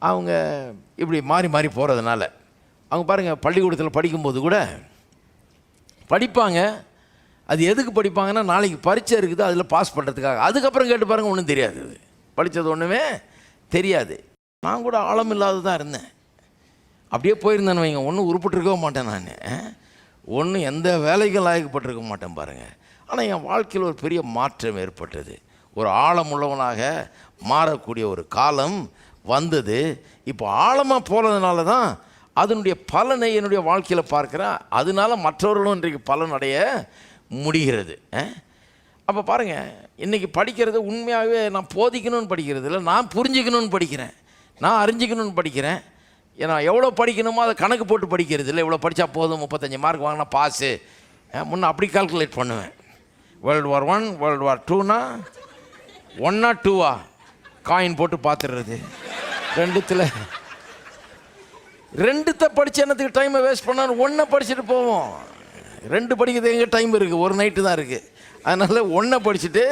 அவங்க இப்படி மாறி மாறி போகிறதுனால அவங்க பாருங்கள், பள்ளிக்கூடத்தில் படிக்கும்போது கூட படிப்பாங்க. அது எதுக்கு படிப்பாங்கன்னா, நாளைக்கு பரீட்சை இருக்குது அதில் பாஸ் பண்ணுறதுக்காக. அதுக்கப்புறம் கேட்டு பாருங்கள், ஒன்றும் தெரியாது. அது படித்தது ஒன்றுமே தெரியாது. நான் கூட ஆழம் இல்லாததான் இருந்தேன். அப்படியே போயிருந்தேன்னு வைங்க, ஒன்றும் உருப்பட்டுருக்கவே மாட்டேன். நான் ஒன்றும் எந்த வேலைகள் ஆயக்கப்பட்டிருக்க மாட்டேன் பாருங்கள். ஆனால் என் வாழ்க்கையில் ஒரு பெரிய மாற்றம் ஏற்பட்டது. ஒரு ஆழமுள்ளவனாக மாறக்கூடிய ஒரு காலம் வந்தது. இப்போ ஆழமாக போகிறதுனால தான் அதனுடைய பலனை என்னுடைய வாழ்க்கையில் பார்க்குறேன். அதனால மற்றவர்களும் இன்றைக்கு பலன் அடைய முடிகிறது. அப்போ பாருங்கள், இன்றைக்கி படிக்கிறது உண்மையாகவே நான் போதிக்கணும்னு படிக்கிறது இல்லை, நான் புரிஞ்சுக்கணும்னு படிக்கிறேன், நான் அறிஞ்சிக்கணும்னு படிக்கிறேன். ஏன்னா எவ்வளோ படிக்கணுமோ அதை கணக்கு போட்டு படிக்கிறது இல்லை. இவ்வளோ படித்தா போதும், 35 மார்க் வாங்கினா பாஸு. முன்னே அப்படி கால்குலேட் பண்ணுவேன். World War I, World War IIனா 1 or 2 coin போட்டு பார்த்துடுறது. ரெண்டுத்தை படித்து என்னத்துக்கு டைமை வேஸ்ட் பண்ணாலும் 1 படிச்சுட்டு போவோம். 2 படிக்கிறது எங்கே டைம் இருக்குது? ஒரு நைட்டு தான் இருக்குது. அதனால் 1 படிச்சுட்டு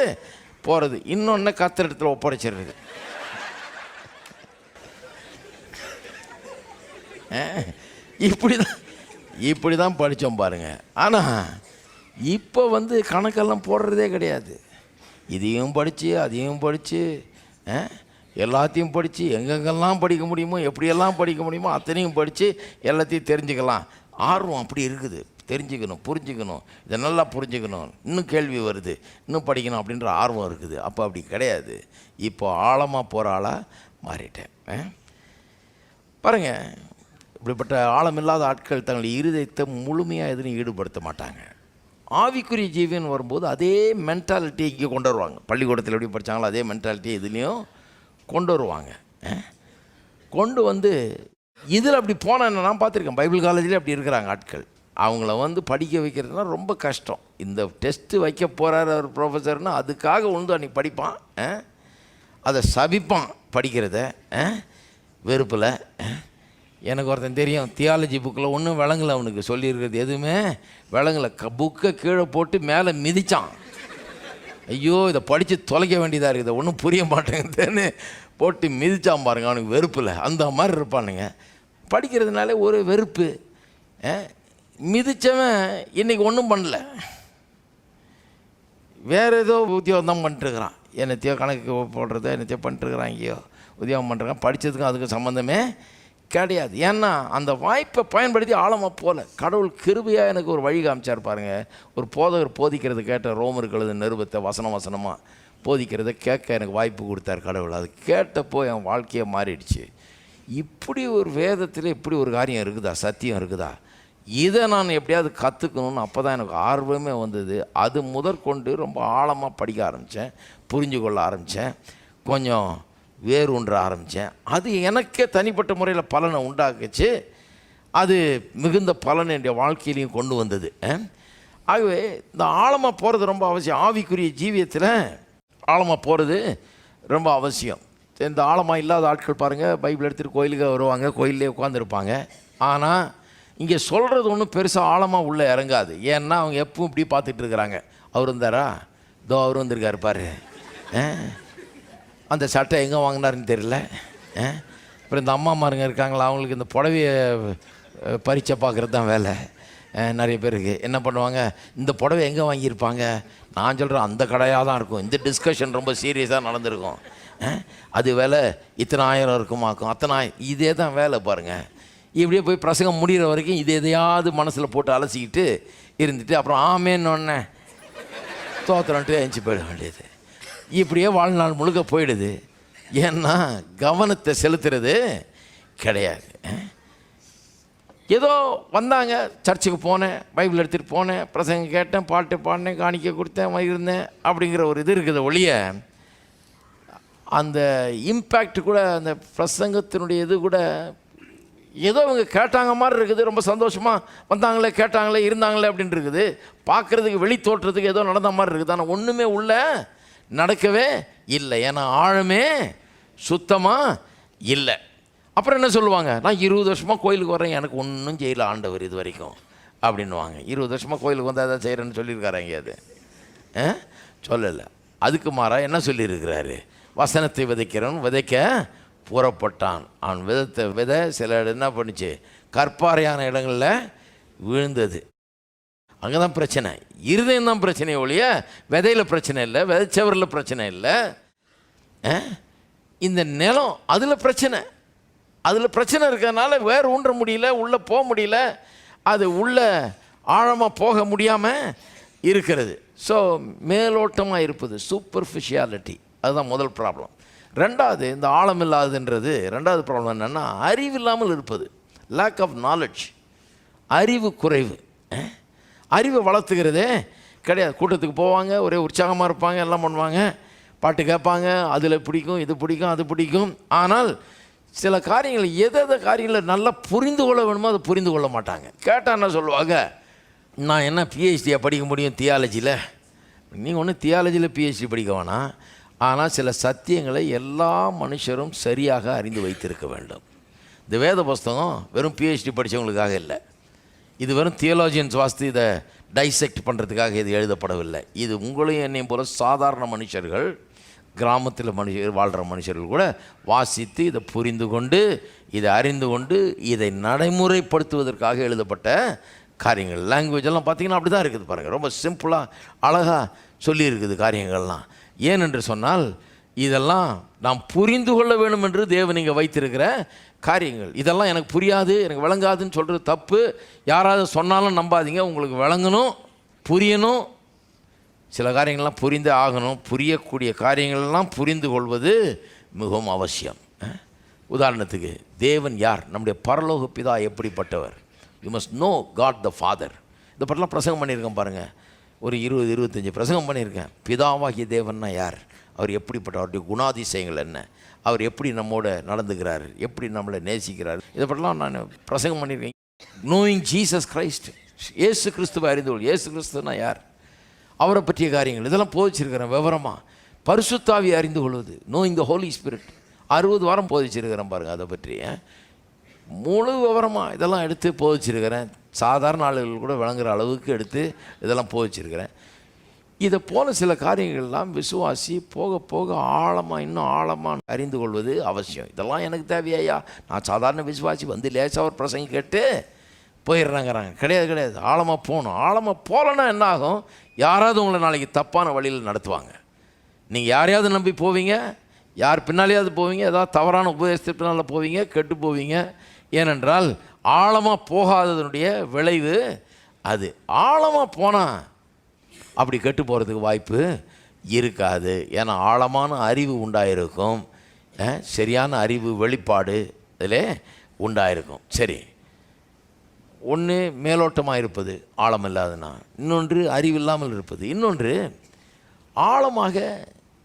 போகிறது, இன்னொன்று கத்துற இடத்துல ஒப்படைச்சிடுறது. இப்படி தான் படித்தோம் பாருங்கள். ஆனால் இப்போ கணக்கெல்லாம் போடுறதே கிடையாது. இதையும் படித்து அதையும் படித்து எல்லாத்தையும் படித்து எங்கெங்கெல்லாம் படிக்க முடியுமோ, எப்படியெல்லாம் படிக்க முடியுமோ அத்தனையும் படித்து எல்லாத்தையும் தெரிஞ்சுக்கலாம். ஆர்வம் அப்படி இருக்குது. தெரிஞ்சுக்கணும், புரிஞ்சுக்கணும், இதை நல்லா புரிஞ்சுக்கணும், இன்னும் கேள்வி வருது, இன்னும் படிக்கணும் அப்படின்ற ஆர்வம் இருக்குது. அப்போ அப்படி கிடையாது. இப்போ ஆழமாக போகிற ஆளாக மாறிட்டேன். பாருங்கள், இப்படிப்பட்ட ஆழமில்லாத ஆட்கள் தங்கள் இருதயத்தை முழுமையாக எதுவும் ஈடுபடுத்த மாட்டாங்க. ஆவிக்குரிய ஜீவன் வரும்போது அதே மென்டாலிட்டி இங்கே கொண்டு வருவாங்க. பள்ளிக்கூடத்தில் எப்படி படித்தாங்களோ அதே மென்டாலிட்டி இதுலேயும் கொண்டு வருவாங்க. கொண்டு இதில் அப்படி போனால் நான் பார்த்துருக்கேன். பைபிள் காலேஜில் அப்படி இருக்கிறாங்க ஆட்கள். அவங்கள படிக்க வைக்கிறதுனா ரொம்ப கஷ்டம். இந்த டெஸ்ட்டு வைக்க போகிறார் அவர் ப்ரொஃபஸர்னால் அதுக்காக அன்றைக்கி படிப்பான், அதை சபிப்பான் படிக்கிறத வெறுப்பில். எனக்கு ஒருத்தன் தெரியும், தியாலஜி புக்கில் ஒன்றும் விளங்கலை, அவனுக்கு சொல்லியிருக்கிறது எதுவுமே விளங்கலை. புக்கை கீழே போட்டு மேலே மிதித்தான். ஐயோ, இதை படித்து தொலைக்க வேண்டியதாக இருக்குது, ஒன்றும் புரிய மாட்டேங்குதுன்னு போட்டு மிதித்தான் பாருங்க. அவனுக்கு வெறுப்பில் அந்த மாதிரி இருப்பானுங்க. படிக்கிறதுனால ஒரு வெறுப்பு. மிதித்தவன் இன்றைக்கி ஒன்றும் பண்ணல, வேறு ஏதோ உத்தியோகம் தான் பண்ணிட்டுருக்கிறான். என்னத்தையோ கணக்கு போடுறதோ என்னத்தையோ பண்ணிட்டுருக்கிறான், இங்கேயோ உத்தியோகம் பண்ணுறான். படித்ததுக்கும் அதுக்கும் சம்மந்தமே கிடையாது. ஏன்னா அந்த வாய்ப்பை பயன்படுத்தி ஆழமாக போகல. கடவுள் கிருபையாக எனக்கு ஒரு வழி காமிச்சார் பாருங்கள். ஒரு போதகர் போதிக்கிறது கேட்ட ரோமருக்கு எழுத நிருபத்தை வசனமாக போதிக்கிறத கேட்க எனக்கு வாய்ப்பு கொடுத்தார் கடவுள். அது கேட்டப்போ என் வாழ்க்கையை மாறிடுச்சு. இப்படி ஒரு வேதத்தில் இப்படி ஒரு காரியம் இருக்குதா, சத்தியம் இருக்குதா, இதை நான் எப்படியாவது கற்றுக்கணும்னு அப்போ தான் எனக்கு ஆர்வமே வந்தது. அது முதற்கொண்டு ரொம்ப ஆழமாக படிக்க ஆரம்பித்தேன், புரிஞ்சு கொள்ள ஆரம்பித்தேன், கொஞ்சம் வேரூன்ற ஆரம்பித்தேன். அது எனக்கே தனிப்பட்ட முறையில் பலனை உண்டாக்குச்சு. அது மிகுந்த பலனை என்னுடைய வாழ்க்கையிலையும் கொண்டு வந்தது. ஆகவே இந்த ஆழமாக போகிறது ரொம்ப அவசியம். ஆவிக்குரிய ஜீவியத்தில் ஆழமாக போகிறது ரொம்ப அவசியம். இந்த ஆழமாக இல்லாத ஆட்கள் பாருங்கள், பைபிள் எடுத்துகிட்டு கோயிலுக்கு வருவாங்க, கோயிலே உட்காந்துருப்பாங்க. ஆனால் இங்கே சொல்கிறது ஒன்றும் பெருசாக ஆழமாக உள்ளே இறங்காது. ஏன்னா அவங்க எப்பவும் இப்படி பார்த்துட்டு இருக்கிறாங்க. அவர் இருந்தாரா, இதோ அவர் வந்திருக்காரு பாரு, அந்த சட்டை எங்கே வாங்கினாருன்னு தெரியல. அப்புறம் இந்த அம்மாமாருங்க இருக்காங்களா, அவங்களுக்கு இந்த புடவையை பரீட்சை பார்க்குறது தான் வேலை. நிறைய பேருக்கு என்ன பண்ணுவாங்க, இந்த புடவை எங்கே வாங்கியிருப்பாங்க, நான் சொல்கிறேன் அந்த கடையாக தான் இருக்கும். இந்த டிஸ்கஷன் ரொம்ப சீரியஸாக நடந்திருக்கும். அது வேலை இத்தனை ஆயிரம் இருக்குமாக்கும், அத்தனை இதே தான் வேலை பாருங்கள். இப்படியே போய் பிரசங்கம் முடிகிற வரைக்கும் இது எதையாவது மனசில் போட்டு அலசிக்கிட்டு இருந்துட்டு அப்புறம் ஆமேன்னு தோத்திரன்ட்டு எழுந்துச்சி போயிட வேண்டியது. இப்படியே வாழ்நாள் முழுக்க போயிடுது. ஏன்னா கவனத்தை செலுத்துறது கிடையாது. ஏதோ வந்தாங்க, சர்ச்சுக்கு போனேன், பைபிள் எடுத்துகிட்டு போனேன், பிரசங்கம் கேட்டேன், பாட்டு பாடினேன், காணிக்க கொடுத்தேன், இருந்தேன் அப்படிங்கிற ஒரு இது இருக்குது ஒழிய அந்த இம்பேக்ட் கூட, அந்த பிரசங்கத்தினுடைய இது கூட ஏதோ அவங்க கேட்டாங்க மாதிரி இருக்குது. ரொம்ப சந்தோஷமாக வந்தாங்களே, கேட்டாங்களே, இருந்தாங்களே அப்படின்னு இருக்குது. பார்க்குறதுக்கு வெளி தோற்றத்துக்கு ஏதோ நடந்த மாதிரி இருக்குது. ஆனால் ஒன்றுமே உள்ள நடக்கவே இல்லை. ஏன்னா ஆழமே சுத்தமாக இல்லை. அப்புறம் என்ன சொல்லுவாங்க, நான் 20 வருஷமாக கோயிலுக்கு வரேன், எனக்கு ஒன்றும் செய்யலை ஆண்டவர் இது வரைக்கும் அப்படின்வாங்க. 20 வருஷமாக கோயிலுக்கு வந்தால் எதாவது செய்கிறேன்னு சொல்லியிருக்காரு எங்கேயாவது? சொல்லலை. அதுக்கு மாறாக என்ன சொல்லியிருக்கிறாரு, வசனத்தை விதைக்கிறவன் விதைக்க புறப்பட்டான். அவன் விதை சில என்ன பண்ணுச்சு, கற்பாறையான இடங்களில் விழுந்தது. அங்கே தான் பிரச்சனை. இருதயம் தான் பிரச்சனை ஒழிய விதையில் பிரச்சனை இல்லை, விதைச்சவரில் பிரச்சனை இல்லை. இந்த நிலம் அதில் பிரச்சனை. அதில் பிரச்சனை இருக்கிறதுனால வேறு ஊன்ற முடியல, உள்ளே போக முடியல, அது உள்ளே ஆழமாக போக முடியாமல் இருக்கிறது. ஸோ மேலோட்டமாக இருப்பது, சூப்பர்ஃபிஷியாலிட்டி, அதுதான் முதல் ப்ராப்ளம். ரெண்டாவது, இந்த ஆழம் இல்லாததுன்றது ரெண்டாவது ப்ராப்ளம் என்னென்னா அறிவில்லாமல் இருப்பது, லேக் ஆஃப் நாலெட்ஜ், அறிவு குறைவு. அறிவை வளர்த்துக்கிறதே கிடையாது. கூட்டத்துக்கு போவாங்க, ஒரே உற்சாகமாக இருப்பாங்க, எல்லாம் பண்ணுவாங்க, பாட்டு கேட்பாங்க, அதில் பிடிக்கும், இது பிடிக்கும், அது பிடிக்கும். ஆனால் சில காரியங்கள் எதை காரியங்களில் நல்லா புரிந்து கொள்ள வேணுமோ அதை புரிந்து கொள்ள மாட்டாங்க. கேட்டால் என்ன சொல்லுவாங்க, நான் என்ன பிஹெச்டியாக படிக்க முடியும் தியாலஜியில்? நீங்கள் ஒன்றும் தியாலஜியில் பிஹெச்டி படிக்க வேணாம். ஆனால் சில சத்தியங்களை எல்லா மனுஷரும் சரியாக அறிந்து வைத்திருக்க வேண்டும். இந்த வேத புஸ்தகம் வெறும் பிஹெச்டி படித்தவங்களுக்காக இல்லை. இது வெறும் தியோலாஜியன்ஸ் வாஸ்து இதை டைசெக்ட் பண்ணுறதுக்காக இது எழுதப்படவில்லை. இது உங்களையும் என்னையும் போல சாதாரண மனுஷர்கள், கிராமத்தில் வாழ்கிற மனுஷர்கள் கூட வாசித்து இதை புரிந்து கொண்டு, இதை அறிந்து கொண்டு, இதை நடைமுறைப்படுத்துவதற்காக எழுதப்பட்ட காரியங்கள். லாங்குவேஜ் எல்லாம் பார்த்திங்கன்னா அப்படி தான் இருக்குது பாருங்கள். ரொம்ப சிம்பிளாக அழகாக சொல்லியிருக்குது காரியங்கள்லாம். ஏனென்று சொன்னால் இதெல்லாம் நாம் புரிந்து கொள்ள வேண்டும் என்று தேவன் இங்கே வைத்திருக்கிற காரியங்கள். இதெல்லாம் எனக்கு புரியாது, எனக்கு விளங்காதுன்னு சொல்கிறது தப்பு. யாராவது சொன்னாலும் நம்பாதீங்க. உங்களுக்கு விளங்கணும், புரியணும். சில காரியங்கள்லாம் புரிந்தே ஆகணும். புரியக்கூடிய காரியங்கள்லாம் புரிந்து கொள்வது மிகவும் அவசியம். உதாரணத்துக்கு, தேவன் யார், நம்முடைய பரலோக பிதா எப்படிப்பட்டவர், you must know God the Father. இதை பற்றிலாம் பிரசங்கம் பண்ணியிருக்கேன் பாருங்கள். ஒரு 20-25 பிரசங்கம் பண்ணியிருக்கேன். பிதாவாகிய தேவன்னா யார், அவர் எப்படிப்பட்ட, அவருடைய குணாதிசயங்கள் என்ன, அவர் எப்படி நம்மோட நடந்துக்கிறார், எப்படி நம்மளை நேசிக்கிறார், இதை பற்றிலாம் நான் பிரசங்கம் பண்ணியிருக்கேன். நோயிங் ஜீசஸ் கிரைஸ்ட், இயேசு கிறிஸ்துவை அறிந்து கொள். இயேசு கிறிஸ்துனா யார், அவரை பற்றிய காரியங்கள் இதெல்லாம் போதிச்சிருக்கிறேன் விவரமாக. பரிசுத்தாவியை அறிந்து கொள்வது, நோயிங் த ஹோலி ஸ்பிரிட், 60 வாரம் போதிச்சிருக்கிறேன் பாருங்கள். அதை பற்றி முழு விவரமாக இதெல்லாம் எடுத்து போதிச்சிருக்கிறேன். சாதாரண ஆளுகள் கூட விளங்குற அளவுக்கு எடுத்து இதெல்லாம் போதிச்சிருக்கிறேன். இதை போல சில காரியங்கள்லாம் விசுவாசி போக போக ஆழமாக, இன்னும் ஆழமாக அறிந்து கொள்வது அவசியம். இதெல்லாம் எனக்கு தேவையா, நான் சாதாரண விசுவாசி வந்து லேசாக ஒரு பிரசங்க கேட்டு போயிடுறாங்கிறாங்க. கிடையாது. ஆழமாக போகணும். ஆழமாக போகலன்னா என்ன ஆகும், யாராவது உங்களை நாளைக்கு தப்பான வழியில் நடத்துவாங்க. நீங்கள் யாரையாவது நம்பி போவீங்க, யார் பின்னாலேயாவது போவீங்க, ஏதாவது தவறான உபதேசத்தினால போவீங்க, கெட்டு போவீங்க. ஏனென்றால் ஆழமாக போகாததனுடைய விளைவு அது. ஆழமாக போனால் அப்படி கெட்டு போகிறதுக்கு வாய்ப்பு இருக்காது. ஏன்னா ஆழமான அறிவு உண்டாயிருக்கும், சரியான அறிவு வெளிப்பாடு இதில் உண்டாயிருக்கும். சரி, ஒன்று மேலோட்டமாக இருப்பது, ஆழம் இல்லாதுன்னா. இன்னொன்று அறிவில்லாமல் இருப்பது. இன்னொன்று ஆழமாக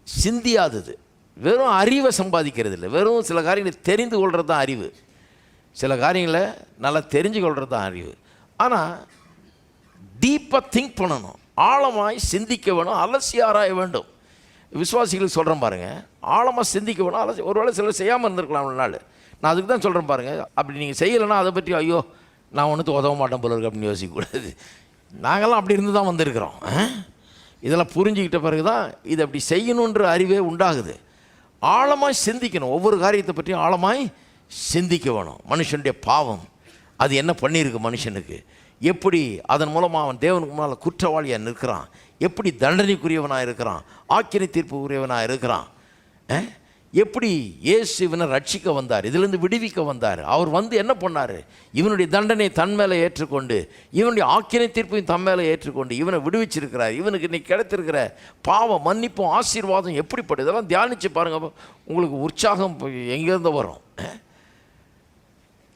சிந்தியாதது. வெறும் அறிவை சம்பாதிக்கிறது இல்லை, வெறும் சில காரியங்களை தெரிந்து கொள்கிறது தான் அறிவு. சில காரியங்களை நல்லா தெரிஞ்சு கொள்கிறது தான் அறிவு. ஆனால் டீப்பாக திங்க் பண்ணணும், ஆழமாய் சிந்திக்க வேணும், அலசி ஆராய வேண்டும். விசுவாசிகளுக்கு சொல்கிறேன் பாருங்கள், ஆழமாக சிந்திக்க வேணும், அலசி. ஒருவேளை சிலர் செய்யாமல் இருந்திருக்கலாம் ஒரு நாள். நான் அதுக்கு தான் சொல்கிறேன் பாருங்கள். அப்படி நீங்கள் செய்யலைன்னா அதை பற்றி ஐயோ நான் ஒன்றுத்து உதவ மாட்டேன் போல இருக்கு அப்படின்னு யோசிக்கக்கூடாது. நாங்கள்லாம் அப்படி இருந்து தான் வந்திருக்கிறோம். இதெல்லாம் புரிஞ்சுக்கிட்ட பிறகு தான் இது அப்படி செய்யணுன்ற அறிவே உண்டாகுது. ஆழமாய் சிந்திக்கணும், ஒவ்வொரு காரியத்தை பற்றியும் ஆழமாய் சிந்திக்க வேணும். மனுஷனுடைய பாவம் அது என்ன பண்ணியிருக்கு மனுஷனுக்கு, எப்படி அதன் மூலமாக அவன் தேவனுக்கு முன்னால் குற்றவாளியாக நிற்கிறான், எப்படி தண்டனைக்குரியவனாக இருக்கிறான், ஆக்கினை தீர்ப்பு உரியவனாக இருக்கிறான், எப்படி இயேசு இவனை ரட்சிக்க வந்தார், இதிலிருந்து விடுவிக்க வந்தார். அவர் வந்து என்ன பண்ணார், இவனுடைய தண்டனை தன் மேலே ஏற்றுக்கொண்டு, இவனுடைய ஆக்கினை தீர்ப்பையும் தன் மேலே ஏற்றுக்கொண்டு இவனை விடுவிச்சிருக்கிறார். இவனுக்கு இன்னைக்கு கிடைத்திருக்கிற பாவம் மன்னிப்பும் ஆசீர்வாதம் எப்படிப்படும், இதெல்லாம் தியானித்து பாருங்கள். உங்களுக்கு உற்சாகம் எங்கேருந்து வரும்.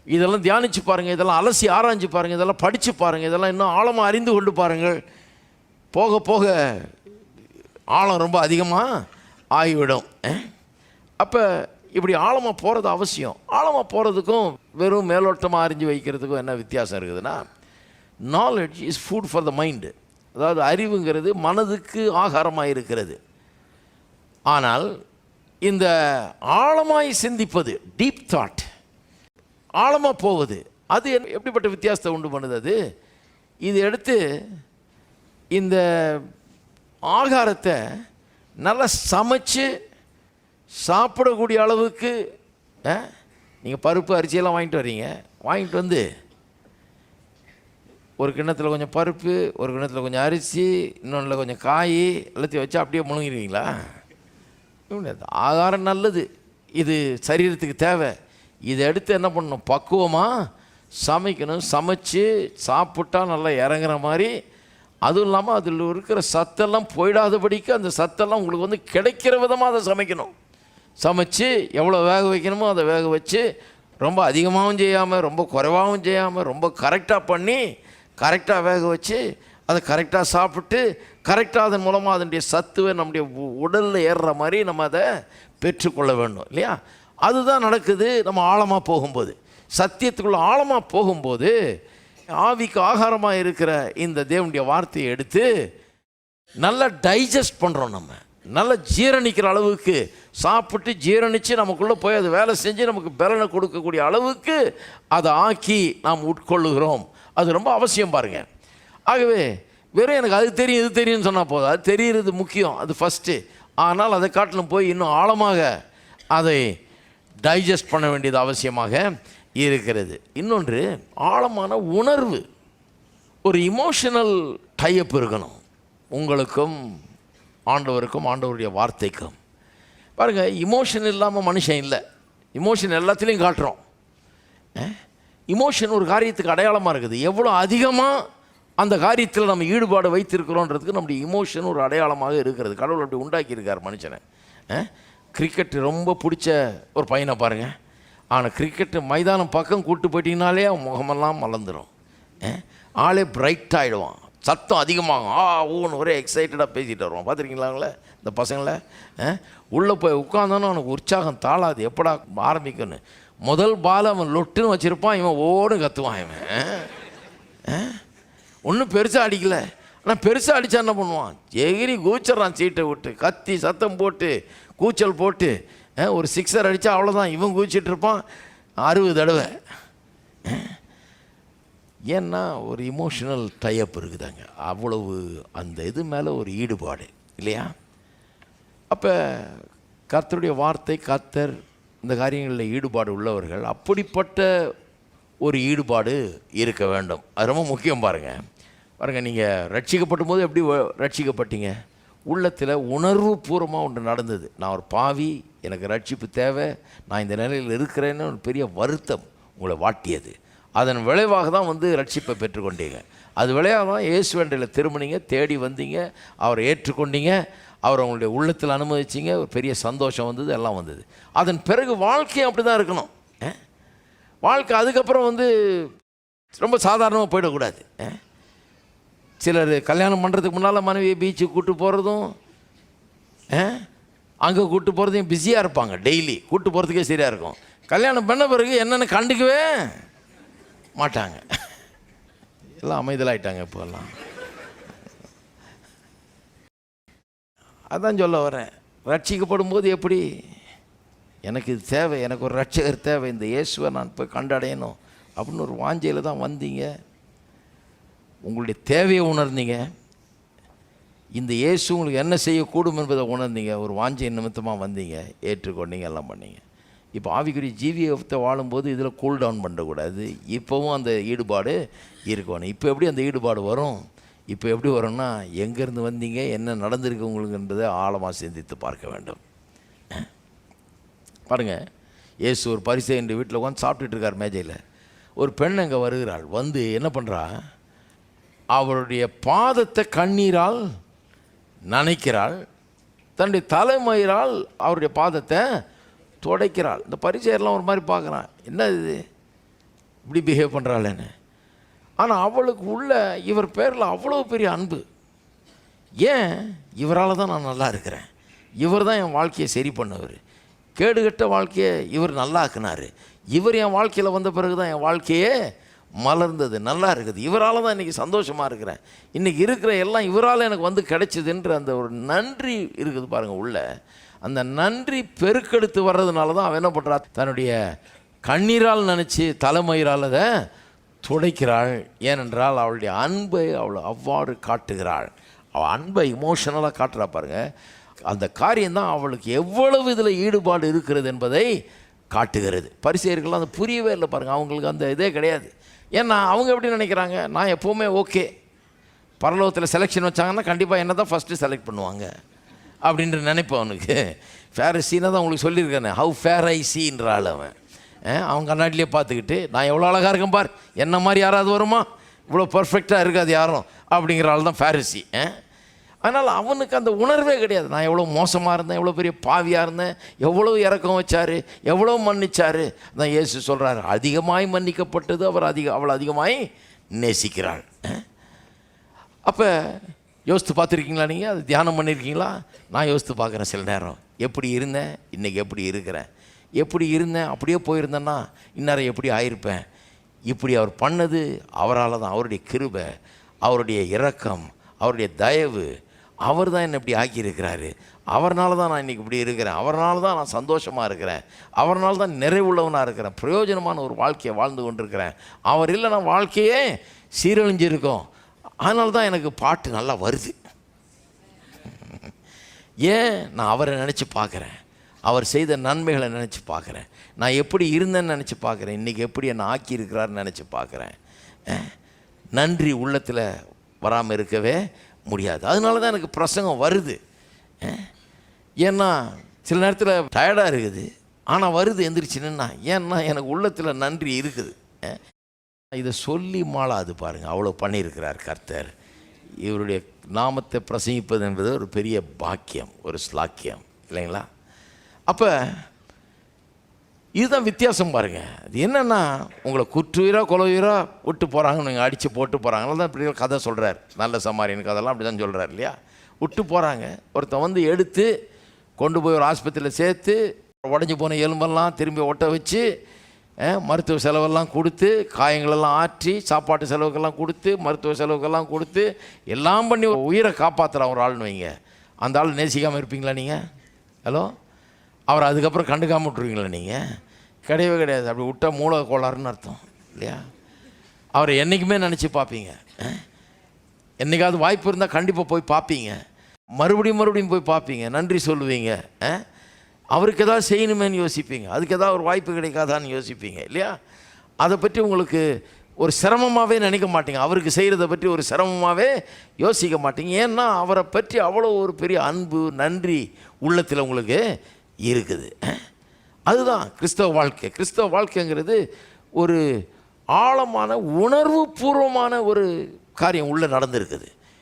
இதெல்லாம் தியானித்து பாருங்கள், இதெல்லாம் அலசி ஆராய்ஞ்சு பாருங்கள், இதெல்லாம் படித்து பாருங்கள், இதெல்லாம் இன்னும் ஆழமாக அறிந்து கொண்டு பாருங்கள். போக போக ஆழம் ரொம்ப அதிகமாக ஆகிவிடும். அப்போ இப்படி ஆழமாக போகிறது அவசியம். ஆழமாக போகிறதுக்கும் வெறும் மேலோட்டமாக அறிஞ்சு வைக்கிறதுக்கும் என்ன வித்தியாசம் இருக்குதுன்னா, knowledge is food for the mind. அதாவது அறிவுங்கிறது மனதுக்கு ஆகாரமாக இருக்கிறது. ஆனால் இந்த ஆழமாய் சிந்திப்பது, டீப் தாட், ஆழமாக போவது, அது எப்படிப்பட்ட வித்தியாசத்தை உண்டு பண்ணுது. அது இது எடுத்து இந்த ஆகாரத்தை நல்லா சமைச்சு சாப்பிடக்கூடிய அளவுக்கு நீங்கள் பருப்பு அரிசியெல்லாம் வாங்கிட்டு வர்றீங்க, வாங்கிட்டு வந்து ஒரு கிண்ணத்தில் கொஞ்சம் பருப்பு, ஒரு கிண்ணத்தில் கொஞ்சம் அரிசி, இன்னொன்றில் கொஞ்சம் காய் எல்லாத்தையும் வச்சு அப்படியே முழுங்கிடுவீங்களா? ஆகாரம் நல்லது, இது சரீரத்துக்கு தேவை. இதை எடுத்து என்ன பண்ணணும், பக்குவமாக சமைக்கணும். சமைச்சு சாப்பிட்டா நல்லா இறங்குற மாதிரி, அதுவும் இல்லாமல் அதில் இருக்கிற சத்தெல்லாம் போயிடாதபடிக்கு அந்த சத்தெல்லாம் உங்களுக்கு வந்து கிடைக்கிற விதமாக அதை சமைக்கணும். சமைச்சு எவ்வளோ வேக வைக்கணுமோ அதை வேக வச்சு, ரொம்ப அதிகமாகவும் செய்யாமல் ரொம்ப குறைவாகவும் செய்யாமல் ரொம்ப கரெக்டாக பண்ணி கரெக்டாக வேக வச்சு அதை கரெக்டாக சாப்பிட்டு கரெக்டாக அதன் மூலமாக அதனுடைய சத்துவை நம்முடைய உடலில் ஏறுற மாதிரி நம்ம அதை பெற்றுக்கொள்ள வேண்டும் இல்லையா? அதுதான் நடக்குது. நம்ம ஆழமாக போகும்போது, சத்தியத்துக்குள்ள ஆழமாக போகும்போது, ஆவிக்கு ஆகாரமாக இருக்கிற இந்த தேவனுடைய வார்த்தையை எடுத்து நல்லா டைஜஸ்ட் பண்ணுறோம். நம்ம நல்லா ஜீரணிக்கிற அளவுக்கு சாப்பிட்டு ஜீரணித்து நமக்குள்ளே போய் அது வேலை செஞ்சு நமக்கு பலனை கொடுக்கக்கூடிய அளவுக்கு அதை ஆக்கி நாம் உட்கொள்ளுகிறோம். அது ரொம்ப அவசியம் பாருங்கள். ஆகவே வெறும் எனக்கு அது தெரியும் இது தெரியும்னு சொன்னால் போதும். அது தெரிகிறது முக்கியம், அது ஃபஸ்ட்டு. ஆனால் அதை காட்டிலும் போய் இன்னும் ஆழமாக அதை டைஜஸ்ட் பண்ண வேண்டியது அவசியமாக இருக்கிறது. இன்னொன்று, ஆழமான உணர்வு, ஒரு இமோஷனல் டைப் இருக்கணும் உங்களுக்கும் ஆண்டவருக்கும் ஆண்டவருடைய வார்த்தைக்கும். பாருங்கள், இமோஷன் இல்லாமல் மனுஷன் இல்லை. இமோஷன் எல்லாத்துலேயும் காட்டுறோம். இமோஷன் ஒரு காரியத்துக்கு அடையாளமாக இருக்குது. எவ்வளோ அதிகமாக அந்த காரியத்தில் நம்ம ஈடுபாடு வைத்திருக்கிறோன்றதுக்கு நம்முடைய இமோஷன் ஒரு அடையாளமாக இருக்கிறது. கடவுள் அப்படி உண்டாக்கியிருக்கார் மனுஷனை. கிரிக்கெட் ரொம்ப பிடிச்ச ஒரு பையனை பாருங்கள், ஆனால் கிரிக்கெட்டு மைதானம் பக்கம் கூப்பிட்டு போயிட்டீங்கனாலே அவன் முகமெல்லாம் மலர்ந்துடும். ஆளே பிரைட் ஆகிடுவான், சத்தம் அதிகமாகும், ஊன்னு ஒரே எக்ஸைட்டடாக பேசிகிட்டு வருவான். பார்த்துருக்கீங்களாங்களே இந்த பசங்களை? உள்ளே போய் உட்காந்தானோ அவனுக்கு உற்சாகம் தாளாது, எப்படா ஆரம்பிக்குன்னு. முதல் பால் அவன் லொட்டுன்னு வச்சுருப்பான், இவன் ஓடு கற்றுவான். இவன் ஒன்றும் பெருசாக அடிக்கலை, ஆனால் பெருசாக அடித்தா என்ன பண்ணுவான், எகிரி கூச்சறான், சீட்டை விட்டு கத்தி சத்தம் போட்டு கூச்சல் போட்டு ஒரு சிக்ஸர் அடித்தா அவ்வளோதான், இவன் கூச்சிட்ருப்பான் 60 தடவை. ஏன்னா ஒரு இமோஷனல் டைப் இருக்குதாங்க, அவ்வளவு அந்த இது மேலே ஒரு ஈடுபாடு இல்லையா? அப்போ கர்த்தருடைய வார்த்தை, கர்த்தர் இந்த காரியங்களில் ஈடுபாடு உள்ளவர்கள் அப்படிப்பட்ட ஒரு ஈடுபாடு இருக்க வேண்டும். அது ரொம்ப முக்கியம். பாருங்கள், நீங்கள் ரட்சிக்கப்படும் போது எப்படி ரட்சிக்கப்பட்டீங்க? உள்ளத்தில் உணர்வு பூர்வமாக ஒன்று நடந்தது. நான் ஒரு பாவி, எனக்கு ரட்சிப்பு தேவை, நான் இந்த நிலையில் இருக்கிறேன்னு ஒரு பெரிய வருத்தம் உங்களை வாட்டியது. அதன் விளைவாக தான் வந்து ரட்சிப்பை பெற்றுக்கொண்டீங்க. அது விளைவாக தான் இயேசுவண்டையில் திரும்பினீங்க, தேடி வந்தீங்க, அவரை ஏற்றுக்கொண்டீங்க, அவரை உங்களுடைய உள்ளத்தில் அனுமதிச்சிங்க, ஒரு பெரிய சந்தோஷம் வந்தது, எல்லாம் வந்தது. அதன் பிறகு வாழ்க்கையும் அப்படி தான் இருக்கணும். வாழ்க்கை அதுக்கப்புறம் வந்து ரொம்ப சாதாரணமாக போயிடக்கூடாது. சிலர் கல்யாணம் பண்ணுறதுக்கு முன்னால் மனைவியை பீச்சுக்கு கூப்பிட்டு போகிறதும் அங்கே கூப்பிட்டு போகிறதையும் பிஸியாக இருப்பாங்க. டெய்லி கூப்பிட்டு போகிறதுக்கே சரியாக இருக்கும். கல்யாணம் பண்ண பிறகு என்னென்னு கண்டுக்கவே மாட்டாங்க, எல்லாம் அமைதலாயிட்டாங்க இப்போல்லாம். அதான் சொல்ல வரேன், ரட்சிக்கப்படும் போது எப்படி எனக்கு இது தேவை, எனக்கு ஒரு ரட்சகர் தேவை, இந்த இயேசுவை நான் போய் கண்டடையணும் அப்படின்னு ஒரு வாஞ்சையில் தான் வந்தீங்க. உங்களுடைய தேவையை உணர்ந்தீங்க, இந்த இயேசு உங்களுக்கு என்ன செய்யக்கூடும் என்பதை உணர்ந்தீங்க, ஒரு வாஞ்சை நிமித்தமாக வந்தீங்க, ஏற்றுக்கொண்டீங்க, எல்லாம் பண்ணீங்க. இப்போ ஆவிக்குரிய ஜீவியத்தை வாழும்போது இதில் கூல் டவுன் பண்ணக்கூடாது. இப்போவும் அந்த ஈடுபாடு இருக்கணும். இப்போ எப்படி அந்த ஈடுபாடு வரும்? இப்போ எப்படி வரும்னா, எங்கேருந்து வந்தீங்க, என்ன நடந்திருக்கு உங்களுக்குன்றதை ஆழமாக சிந்தித்து பார்க்க வேண்டும். பாருங்கள், இயேசு ஒரு பரிசேயன் வீட்டில் உட்காந்து சாப்பிட்டுட்டு இருக்கார் மேஜையில். ஒரு பெண் அங்கே வருகிறாள், வந்து என்ன பண்ணுறா, அவருடைய பாதத்தை கண்ணீரால் நனைக்கிறாள், தன்னுடைய தலைமயிரால் அவருடைய பாதத்தை துடைக்கிறாள். இந்த பரிசேயர்லாம் ஒரு மாதிரி பார்க்குறான், என்ன இது இப்படி பிஹேவ் பண்ணுறாளேன்னு. ஆனால் அவளுக்கு உள்ள இவர் பேரில் அவ்வளோ பெரிய அன்பு. ஏன்? இவரால் தான் நான் நல்லா இருக்கிறேன், இவர் தான் என் வாழ்க்கையை சரி பண்ணவர், கேடுகட்ட வாழ்க்கையை இவர் நல்லா ஆக்குனார், இவர் என் வாழ்க்கையில் வந்த பிறகு தான் என் வாழ்க்கையே மலர்ந்தது, நல்லா இருக்குது, இவரால் தான் இன்றைக்கி சந்தோஷமாக இருக்கிறேன், இன்றைக்கி இருக்கிற எல்லாம் இவரால் எனக்கு வந்து கிடைச்சிதுன்ற அந்த ஒரு நன்றி இருக்குது பாருங்கள் உள்ள. அந்த நன்றி பெருக்கெடுத்து வர்றதுனால தான் அவன் என்ன பண்ணுறா, தன்னுடைய கண்ணீரால் நினச்சி தலைமயிரால் அதை துடைக்கிறாள். ஏனென்றால் அவளுடைய அன்பை அவள் அவ்வாறு காட்டுகிறாள். அவள் அன்பை இமோஷனலாக காட்டுறா பாருங்கள். அந்த காரியம்தான் அவளுக்கு எவ்வளவு இதில் ஈடுபாடு இருக்கிறது என்பதை காட்டுகிறது. பரிசேயர்கள்லாம் அது புரியவே இல்லை பாருங்கள், அவங்களுக்கு அந்த இதே கிடையாது. ஏன்னா அவங்க எப்படி நினைக்கிறாங்க, நான் எப்போவுமே ஓகே, பரலோகத்தில் செலெக்ஷன் வச்சாங்கன்னா கண்டிப்பாக என்ன தான் ஃபஸ்ட்டு செலக்ட் பண்ணுவாங்க அப்படின்ற நினைப்பேன் அவனுக்கு. ஃபேரிசீனா தான் உங்களுக்கு சொல்லியிருக்கேன், ஹவு ஃபேர் ஐ சீன்ற ஆள் அவன். அவன் கண்ணாடிலே பார்த்துக்கிட்டு நான் எவ்வளோ அழகாக இருக்கேன் பார், என்ன மாதிரி யாராவது வருமா, இவ்வளோ பர்ஃபெக்டாக இருக்காது யாரும் அப்படிங்கிற ஆள் தான் ஃபேரிசி. அதனால் அவனுக்கு அந்த உணர்வே கிடையாது, நான் எவ்வளோ மோசமாக இருந்தேன், எவ்வளோ பெரிய பாவியாக இருந்தேன், எவ்வளோ இறக்கம் வச்சார், எவ்வளோ மன்னிச்சார். அதான் இயேசு சொல்கிறார், அதிகமாய் மன்னிக்கப்பட்டது அவர் அவளை அதிகமாய் நேசிக்கிறாள். அப்போ யோசித்து பார்த்துருக்கீங்களா நீங்கள், அது தியானம் பண்ணியிருக்கீங்களா? நான் யோசித்து பார்க்குறேன் சில நேரம், எப்படி இருந்தேன் இன்றைக்கி எப்படி இருக்கிறேன், எப்படி இருந்தேன் அப்படியே போயிருந்தேன்னா இந்நேரம் எப்படி ஆயிருப்பேன். இப்படி அவர் பண்ணது அவரால் தான், அவருடைய கிருபை, அவருடைய இரக்கம், அவருடைய தயவு, அவர் தான் என்னை இப்படி ஆக்கியிருக்கிறாரு. அவர்னால தான் நான் இன்றைக்கி இப்படி இருக்கிறேன், அவர்னால தான் நான் சந்தோஷமாக இருக்கிறேன், அவர்னால தான் நிறைவுள்ளவனாக இருக்கிறேன், பிரயோஜனமான ஒரு வாழ்க்கையை வாழ்ந்து கொண்டிருக்கிறேன். அவர் இல்லைனா வாழ்க்கையே சீரழிஞ்சிருக்கும். அதனால தான் எனக்கு பாட்டு நல்லா வருது. ஏன், நான் அவரை நினச்சி பார்க்குறேன், அவர் செய்த நன்மைகளை நினச்சி பார்க்குறேன், நான் எப்படி இருந்தேன்னு நினச்சி பார்க்குறேன், இன்றைக்கி எப்படி என்னை ஆக்கியிருக்கிறாருன்னு நினச்சி பார்க்குறேன். நன்றி உள்ளத்தில் வராமல் இருக்கவே முடியாது. அதனால தான் எனக்கு பிரசங்கம் வருது. ஏன்னா சில நேரத்தில் டயர்டாக இருக்குது, ஆனால் வருது எந்திரிச்சுன்னா, ஏன்னா எனக்கு உள்ளத்தில் நன்றி இருக்குது. இதை சொல்லி மாளாது பாருங்கள், அவ்வளோ பண்ணியிருக்கிறார் கர்த்தர். இவருடைய நாமத்தை பிரசங்கிப்பது என்பது ஒரு பெரிய பாக்கியம், ஒரு ஸ்லாக்கியம் இல்லைங்களா? அப்போ இதுதான் வித்தியாசம் பாருங்கள். அது என்னென்னா, உங்களை குற்றுயிராக கொலையுயிராக விட்டு போகிறாங்க, நீங்கள் அடித்து போட்டு போகிறாங்க தான் இப்படி கதை சொல்கிறார். நல்ல சமாரியன் கதைலாம் அப்படி தான் சொல்கிறார் இல்லையா? விட்டு போகிறாங்க, ஒருத்தன் வந்து எடுத்து கொண்டு போய் ஒரு ஆஸ்பத்திரியில் சேர்த்து உடஞ்சி போன எலும்பெல்லாம் திரும்பி ஒட்ட வச்சு மருத்துவ செலவெல்லாம் கொடுத்து, காயங்களெல்லாம் ஆற்றி, சாப்பாட்டு செலவுக்கெல்லாம் கொடுத்து, மருத்துவ செலவுக்கெல்லாம் கொடுத்து, எல்லாம் பண்ணி உயிரை காப்பாற்றுறான் ஒரு ஆள்னு வைங்க. அந்த ஆள் நேசிக்காமல் இருப்பீங்களா நீங்கள்? ஹலோ, அவர் அதுக்கப்புறம் கண்டுக்காமல் விட்ருவீங்களா நீங்கள்? கிடையவே கிடையாது. அப்படி விட்டால் மூளை கோளாறுன்னு அர்த்தம் இல்லையா? அவரை என்றைக்குமே நினச்சி பார்ப்பீங்க. என்றைக்காவது வாய்ப்பு இருந்தால் கண்டிப்பாக போய் பார்ப்பீங்க, மறுபடியும் போய் பார்ப்பீங்க, நன்றி சொல்லுவீங்க. அவருக்கு எதாவது செய்யணுமேன்னு யோசிப்பீங்க, அதுக்கு எதாவது ஒரு வாய்ப்பு கிடைக்காதான்னு யோசிப்பீங்க இல்லையா? அதை பற்றி உங்களுக்கு ஒரு சிரமமாகவே நினைக்க மாட்டீங்க, அவருக்கு செய்கிறத பற்றி ஒரு சிரமமாகவே யோசிக்க மாட்டீங்க. ஏன்னா அவரை பற்றி அவ்வளோ ஒரு பெரிய அன்பு, நன்றி உள்ளத்தில் உங்களுக்கு இருக்குது. அதுதான் கிறிஸ்தவ வாழ்க்கை. கிறிஸ்தவ வாழ்க்கைங்கிறது ஒரு ஆழமான உணர்வு பூர்வமான ஒரு காரியம் உள்ளே நடந்திருக்குது.